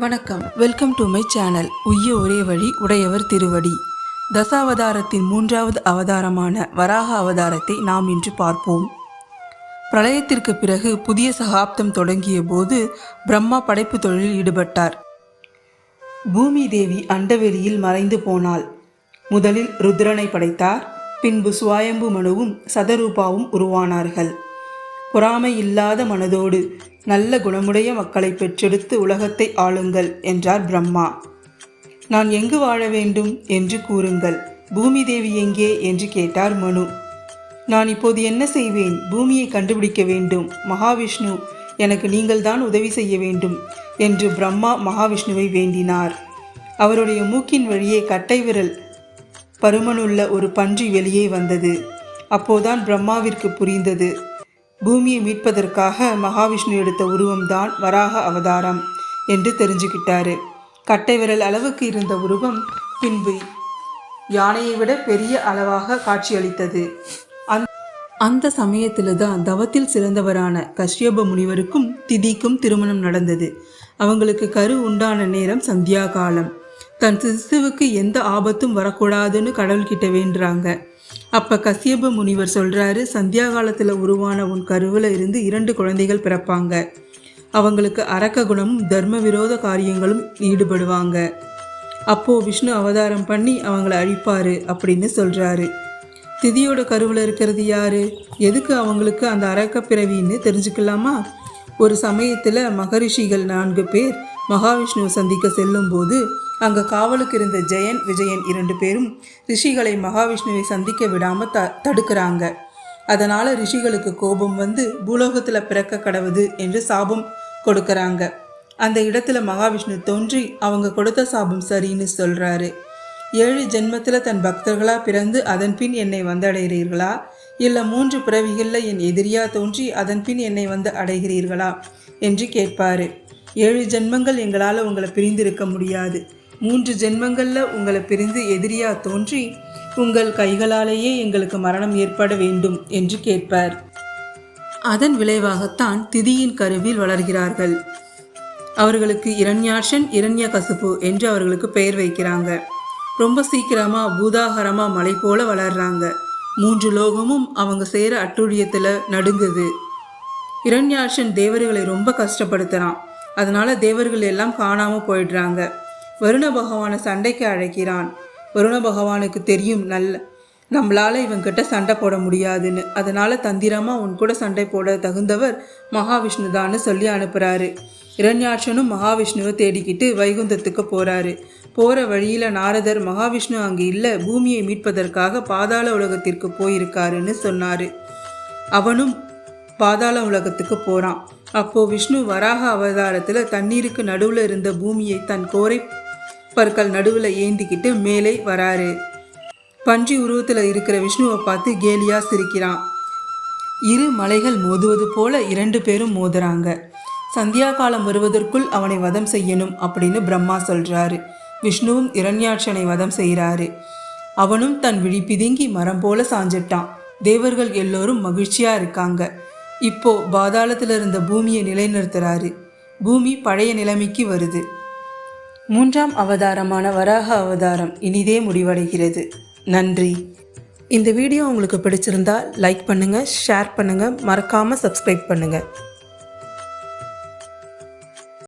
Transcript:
வணக்கம், welcome to my channel. உய்ய ஒரே வழி உடையவர் திருவடி. தசாவதாரத்தின் 3வது அவதாரமான வராக அவதாரத்தை நாம் இன்று பார்ப்போம். பிரளயத்திற்கு பிறகு புதிய சகாப்தம் தொடங்கிய போது பிரம்மா படைப்பு தொழிலில் ஈடுபட்டார். பூமி தேவி அண்டவெளியில் மறைந்து போனாள். முதலில் ருத்ரனை படைத்தார். பின்பு சுவாயம்பு மனுவும் சதரூபாவும் உருவானார்கள். பொறாமை இல்லாத மனதோடு நல்ல குணமுடைய மக்களை பெற்றெடுத்து உலகத்தை ஆளுங்கள் என்றார் பிரம்மா. நான் எங்கு வாழ வேண்டும் என்று கூறுங்கள். பூமி தேவி எங்கே என்று கேட்டார் மனு. நான் இப்போது என்ன செய்வேன்? பூமியை கண்டுபிடிக்க வேண்டும். மகாவிஷ்ணு, எனக்கு நீங்கள்தான் உதவி செய்ய வேண்டும் என்று பிரம்மா மகாவிஷ்ணுவை வேண்டினார். அவருடைய மூக்கின் வழியே கட்டை விரல் பருமனுள்ள ஒரு பன்றி வெளியே வந்தது. அப்போதான் பிரம்மாவிற்கு புரிந்தது, பூமியை மீட்பதற்காக மகாவிஷ்ணு எடுத்த உருவம்தான் வராக அவதாரம் என்று தெரிஞ்சுக்கிட்டாரு. கட்டை விரல் அளவுக்கு இருந்த உருவம் பின்பு யானையை விட பெரிய அளவாக காட்சியளித்தது. அந்த சமயத்தில தான் தவத்தில் சிறந்தவரான கஷ்யப முனிவருக்கும் திதிக்கும் திருமணம் நடந்தது. அவங்களுக்கு கரு உண்டான நேரம் சந்தியா காலம். தன் சிசுவுக்கு எந்த ஆபத்தும் வரக்கூடாதுன்னு கடவுள்கிட்ட வேண்டுறாங்க. அப்போ கஷ்யப முனிவர் சொல்கிறாரு, சந்தியா காலத்தில் உருவான உன் கருவில் இருந்து 2 குழந்தைகள் பிறப்பாங்க. அவங்களுக்கு அரக்க குணமும் தர்ம விரோத காரியங்களும் ஈடுபடுவாங்க. அப்போது விஷ்ணு அவதாரம் பண்ணி அவங்கள அழிப்பார் அப்படின்னு சொல்கிறாரு. திதியோட கருவில் இருக்கிறது யார்? எதுக்கு அவங்களுக்கு அந்த அரக்க பிறவின்னு தெரிஞ்சுக்கலாமா? ஒரு சமயத்தில் மகரிஷிகள் 4 பேர் மகாவிஷ்ணுவை சந்திக்க செல்லும்போது அங்கே காவலுக்கு இருந்த ஜெயன், விஜயன் 2 பேரும் ரிஷிகளை மகாவிஷ்ணுவை சந்திக்க விடாமல் தடுக்கிறாங்க. அதனால் ரிஷிகளுக்கு கோபம் வந்து பூலோகத்தில் பிறக்க கடவுது என்று சாபம் கொடுக்கறாங்க. அந்த இடத்துல மகாவிஷ்ணு தோன்றி அவங்க கொடுத்த சாபம் சரின்னு சொல்கிறாரு. 7 ஜென்மத்தில் தன் பக்தர்களாக பிறந்து அதன் பின் என்னை வந்து அடைகிறீர்களா, இல்லை 3 பிறவிகளில் என் எதிரியாக தோன்றி அதன் பின் என்னை வந்து அடைகிறீர்களா என்று கேட்பார். 7 ஜென்மங்கள் எங்களால் உங்களை பிரிந்திருக்க முடியாது. 3 ஜென்மங்களில் உங்களை பிரிந்து எதிரியா தோன்றி உங்கள் கைகளாலேயே எங்களுக்கு மரணம் ஏற்பட வேண்டும் என்று கேட்பார். அதன் விளைவாகத்தான் திதியின் கருவில் வளர்கிறார்கள். அவர்களுக்கு இரண்யாட்சன், இரண்யகசிபு என்று அவர்களுக்கு பெயர் வைக்கிறாங்க. ரொம்ப சீக்கிரமாக பூதாகரமாக மலை போல வளர்றாங்க. 3 லோகமும் அவங்க செய்கிற அட்டுழியத்தில் நடுங்குது. இரண்யாட்சன் தேவர்களை ரொம்ப கஷ்டப்படுத்துகிறான். அதனால தேவர்கள் எல்லாம் காணாமல் போயிடுறாங்க. வருண பகவானை சண்டைக்கு அழைக்கிறான். வருண பகவானுக்கு தெரியும் நம்மளால் இவங்கிட்ட சண்டை போட முடியாதுன்னு. அதனால் தந்திரமாக உன் கூட சண்டை போட தகுந்தவர் மகாவிஷ்ணு தான்னு சொல்லி அனுப்புகிறாரு. இரண்யாட்சனும் மகாவிஷ்ணுவை தேடிக்கிட்டு வைகுந்தத்துக்கு போகிறாரு. போகிற வழியில் நாரதர் மகாவிஷ்ணு அங்கே இல்லை, பூமியை மீட்பதற்காக பாதாள உலகத்திற்கு போயிருக்காருன்னு சொன்னார். அவனும் பாதாள உலகத்துக்கு போகிறான். அப்போது விஷ்ணு வராக அவதாரத்தில் தண்ணீருக்கு நடுவில் இருந்த பூமியை தன் கோரை பற்கள் நடுவில் ஏந்திக்கிட்டு மேலே வராரு. பன்றி உருவத்தில் இருக்கிற விஷ்ணுவை பார்த்து கேலியாக சிரிக்கிறான். 2 மலைகள் மோதுவது போல 2 பேரும் மோதுறாங்க. சந்தியா காலம் வருவதற்குள் அவனை வதம் செய்யணும் அப்படின்னு பிரம்மா சொல்கிறாரு. விஷ்ணுவும் இரண்யாட்சனை வதம் செய்கிறாரு. அவனும் தன் விழி பிதுங்கி மரம் போல சாஞ்சிட்டான். தேவர்கள் எல்லோரும் மகிழ்ச்சியாக இருக்காங்க. இப்போ பாதாளத்தில் இருந்த பூமியை நிலைநிறுத்துறாரு. பூமி பழைய நிலைமைக்கு வருது. 3ஆம் அவதாரமான வராக அவதாரம் இனிதே முடிவடைகிறது. நன்றி. இந்த வீடியோ உங்களுக்கு பிடிச்சிருந்தா லைக் பண்ணுங்கள், ஷேர் பண்ணுங்கள், மறக்காமல் சப்ஸ்கிரைப் பண்ணுங்கள்.